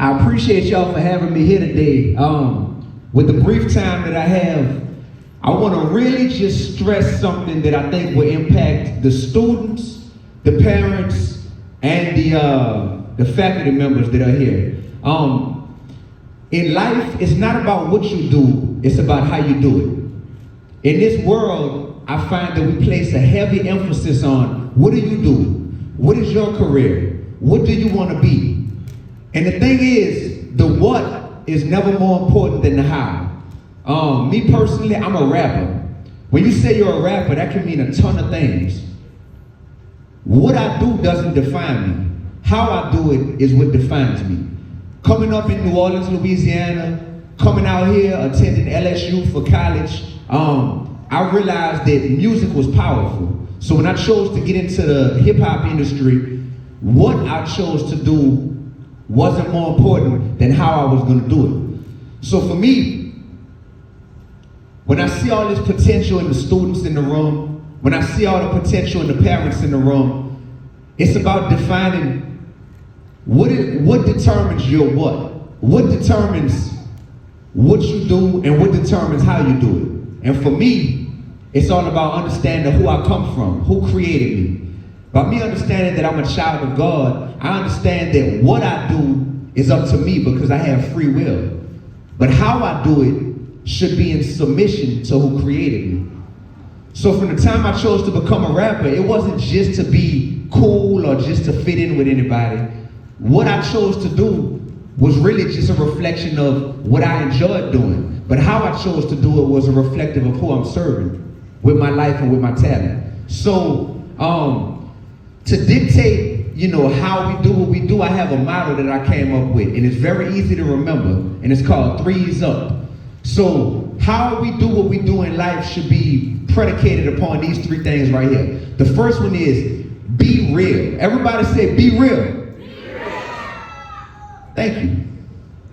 I appreciate y'all for having me here today. With the brief time that I have, I want to really just stress something that I think will impact the students, the parents, and the faculty members that are here. In life, it's not about what you do, it's about how you do it. In this world, I find that we place a heavy emphasis on what do you do? What is your career? What do you want to be? And the thing is, the what is never more important than the how. Me personally, I'm a rapper. When you say you're a rapper, that can mean a ton of things. What I do doesn't define me. How I do it is what defines me. Coming up in New Orleans, Louisiana, coming out here, attending LSU for college, I realized that music was powerful. So when I chose to get into the hip hop industry, what I chose to do wasn't more important than how I was gonna do it. So for me, when I see all this potential in the students in the room, when I see all the potential in the parents in the room, it's about defining what determines your what. What determines what you do and what determines how you do it. And for me, it's all about understanding who I come from, who created me. By me understanding that I'm a child of God, I understand that what I do is up to me because I have free will. But how I do it should be in submission to who created me. So from the time I chose to become a rapper, it wasn't just to be cool or just to fit in with anybody. What I chose to do was really just a reflection of what I enjoyed doing. But how I chose to do it was a reflective of who I'm serving with my life and with my talent. So to dictate, how we do what we do, I have a motto that I came up with, and it's very easy to remember, and it's called 3's up. So how we do what we do in life should be predicated upon these three things right here. The first one is be real. Everybody say be real. Thank you.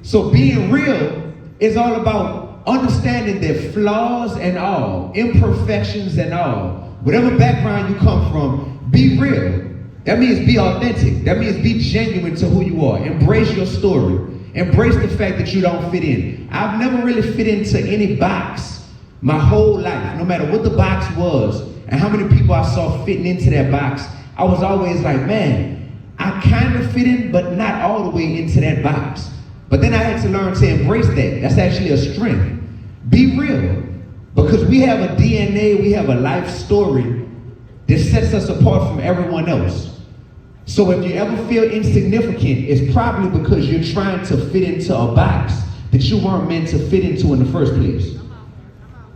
So being real is all about understanding that flaws and all, imperfections and all, whatever background you come from, be real. That means be authentic. That means be genuine to who you are. Embrace your story. Embrace the fact that you don't fit in. I've never really fit into any box my whole life, no matter what the box was and how many people I saw fitting into that box. I was always like, man, I kind of fit in, but not all the way into that box. But then I had to learn to embrace that. That's actually a strength. Be real. Because we have a DNA, we have a life story that sets us apart from everyone else. So if you ever feel insignificant, it's probably because you're trying to fit into a box that you weren't meant to fit into in the first place.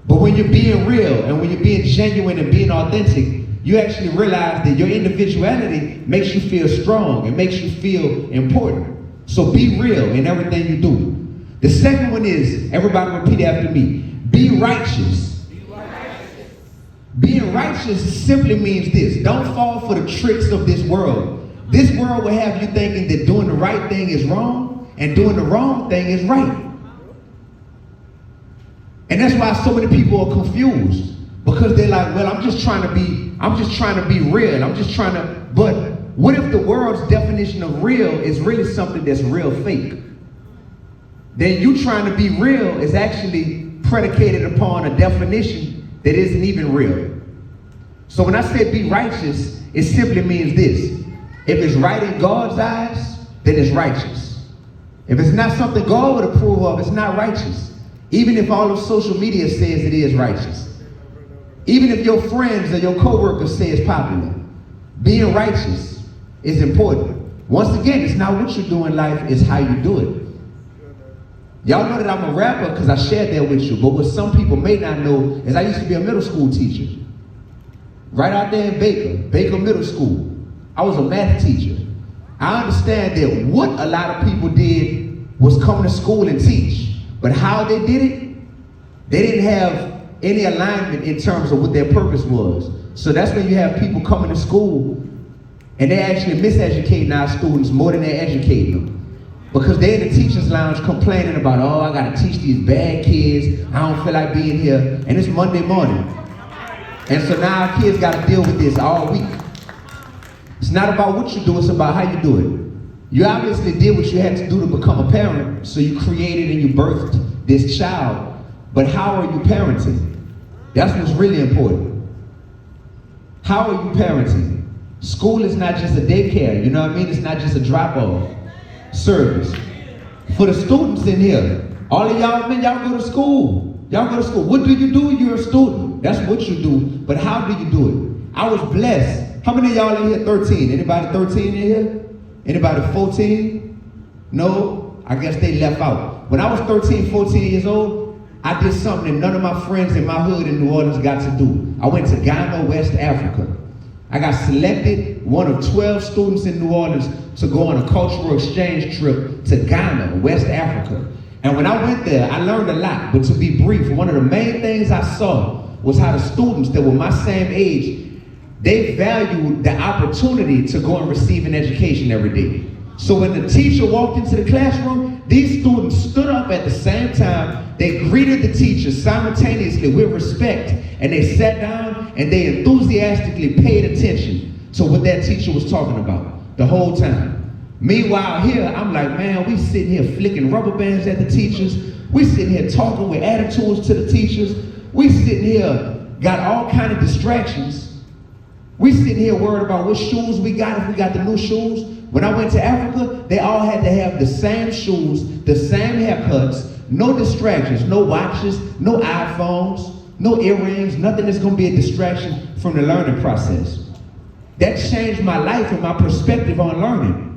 But when you're being real and when you're being genuine and being authentic, you actually realize that your individuality makes you feel strong. It makes you feel important. So be real in everything you do. The second one is, everybody repeat after me, be righteous. Being righteous simply means this: don't fall for the tricks of this world. This world will have you thinking that doing the right thing is wrong and doing the wrong thing is right. And that's why so many people are confused, because they're like, well, I'm just trying to be real. But what if the world's definition of real is really something that's real fake? Then you trying to be real is actually predicated upon a definition that isn't even real. So when I say be righteous, it simply means this: if it's right in God's eyes, then it's righteous. If it's not something God would approve of, it's not righteous. Even if all of social media says it is righteous. Even if your friends or your coworkers say it's popular. Being righteous is important. Once again, it's not what you do in life, it's how you do it. Y'all know that I'm a rapper because I shared that with you, but what some people may not know is I used to be a middle school teacher. Right out there in Baker Middle School. I was a math teacher. I understand that what a lot of people did was come to school and teach, but how they did it, they didn't have any alignment in terms of what their purpose was. So that's when you have people coming to school and they're actually miseducating our students more than they're educating them. Because they're in the teacher's lounge complaining about, oh, I gotta teach these bad kids, I don't feel like being here, and it's Monday morning. And so now our kids gotta deal with this all week. It's not about what you do, it's about how you do it. You obviously did what you had to do to become a parent, so you created and you birthed this child. But how are you parenting? That's what's really important. How are you parenting? School is not just a daycare, you know what I mean? It's not just a drop-off service. For the students in here, all of y'all, man, y'all go to school. Y'all go to school. What do you do? You're a student. That's what you do. But how do you do it? I was blessed. How many of y'all in here 13? Anybody 13 in here? Anybody 14? No? I guess they left out. When I was 13, 14 years old, I did something that none of my friends in my hood in New Orleans got to do. I went to Ghana, West Africa. I got selected, one of 12 students in New Orleans, to go on a cultural exchange trip to Ghana, West Africa. And when I went there, I learned a lot. But to be brief, one of the main things I saw was how the students that were my same age, they valued the opportunity to go and receive an education every day. So when the teacher walked into the classroom, these students stood up at the same time. They greeted the teacher simultaneously with respect, and they sat down and they enthusiastically paid attention to what that teacher was talking about the whole time. Meanwhile here, I'm like, man, we sitting here flicking rubber bands at the teachers. We sitting here talking with attitudes to the teachers. We sitting here, got all kind of distractions. We sitting here worried about what shoes we got, if we got the new shoes. When I went to Africa, they all had to have the same shoes, the same haircuts, no distractions, no watches, no iPhones, no earrings, nothing that's gonna be a distraction from the learning process. That changed my life and my perspective on learning.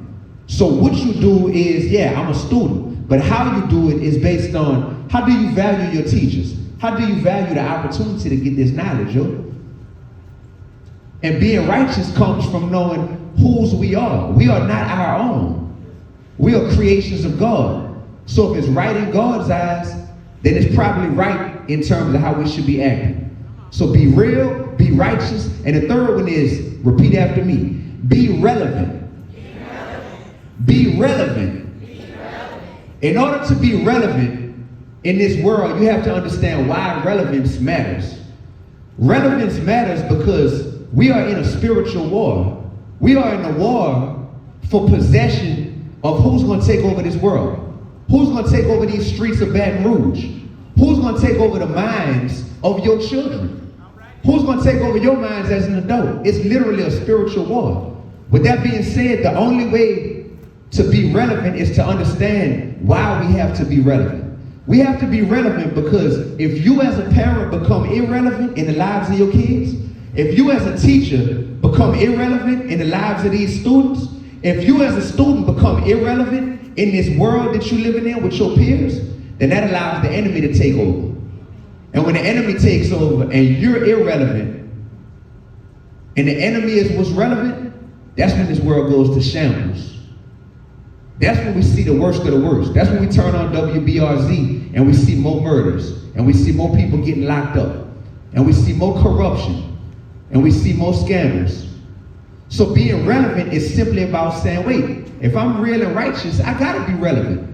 So what you do is, yeah, I'm a student, but how you do it is based on how do you value your teachers? How do you value the opportunity to get this knowledge, yo? And being righteous comes from knowing whose we are. We are not our own. We are creations of God. So if it's right in God's eyes, then it's probably right in terms of how we should be acting. So be real, be righteous, and the third one is, repeat after me, be relevant. Be relevant. In order to be relevant in this world, you have to understand why relevance matters. Relevance matters because we are in a spiritual war. We are in a war for possession of who's going to take over this world. Who's going to take over these streets of Baton Rouge? Who's going to take over the minds of your children? Who's going to take over your minds as an adult? It's literally a spiritual war. With that being said, the only way to be relevant is to understand why we have to be relevant. We have to be relevant because if you as a parent become irrelevant in the lives of your kids, if you as a teacher become irrelevant in the lives of these students, if you as a student become irrelevant in this world that you're living in with your peers, then that allows the enemy to take over. And when the enemy takes over and you're irrelevant, and the enemy is what's relevant, that's when this world goes to shambles. That's when we see the worst of the worst. That's when we turn on WBRZ and we see more murders, and we see more people getting locked up, and we see more corruption, and we see more scandals. So being relevant is simply about saying, wait, if I'm real and righteous, I gotta be relevant.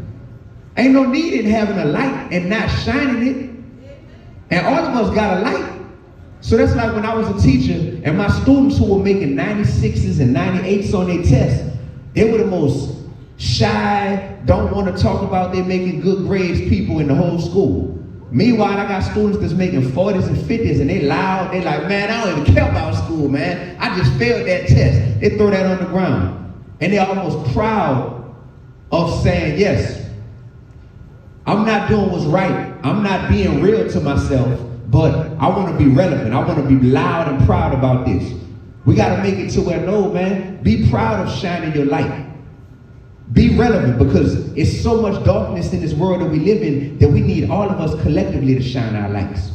Ain't no need in having a light and not shining it. And all of us got a light. So that's like when I was a teacher and my students who were making 96s and 98s on their tests, they were the most shy, don't want to talk about they making good grades people in the whole school. Meanwhile, I got students that's making 40s and 50s and they loud, they like, man, I don't even care about school, man. I just failed that test. They throw that on the ground. And they're almost proud of saying, yes, I'm not doing what's right. I'm not being real to myself, but I want to be relevant. I want to be loud and proud about this. We got to make it to where, no, man, be proud of shining your light. Be relevant, because it's so much darkness in this world that we live in that we need all of us collectively to shine our lights.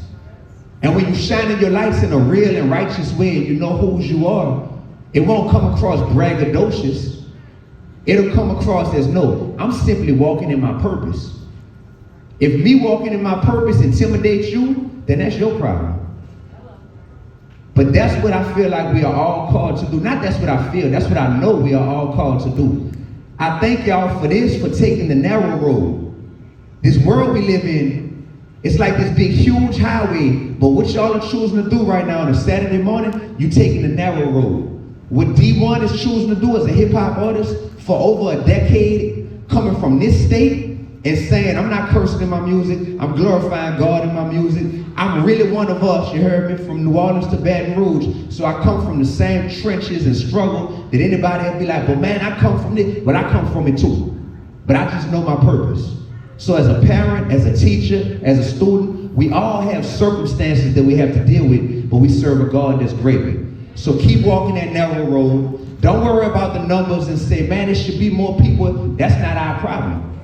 And when you shine your lights in a real and righteous way and you know whose you are, it won't come across braggadocious. It'll come across as, no, I'm simply walking in my purpose. If me walking in my purpose intimidates you, then that's your problem. But that's what I feel like we are all called to do. Not that's what I feel, that's what I know we are all called to do. I thank y'all for this, for taking the narrow road. This world we live in, it's like this big, huge highway, but what y'all are choosing to do right now on a Saturday morning, you taking the narrow road. What Dee-1 is choosing to do as a hip-hop artist, for over a decade coming from this state and saying, I'm not cursing in my music, I'm glorifying God in my music. I'm really one of us, you heard me, from New Orleans to Baton Rouge. So I come from the same trenches and struggle that anybody else be like, but man, I come from this, but I come from it too. But I just know my purpose. So as a parent, as a teacher, as a student, we all have circumstances that we have to deal with, but we serve a God that's greater. So keep walking that narrow road. Don't worry about the numbers and say, man, it should be more people. That's not our problem.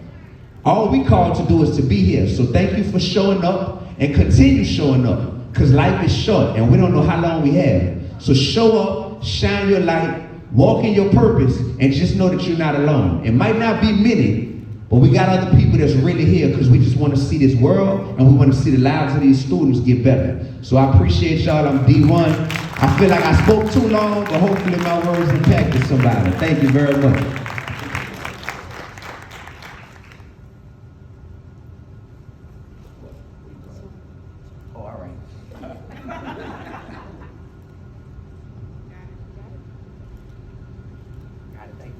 All we called to do is to be here. So thank you for showing up and continue showing up, because life is short and we don't know how long we have. So show up, shine your light, walk in your purpose, and just know that you're not alone. It might not be many, but we got other people that's really here because we just want to see this world and we want to see the lives of these students get better. So I appreciate y'all. I'm Dee-1. I feel like I spoke too long, but hopefully my words impacted somebody. Thank you very much.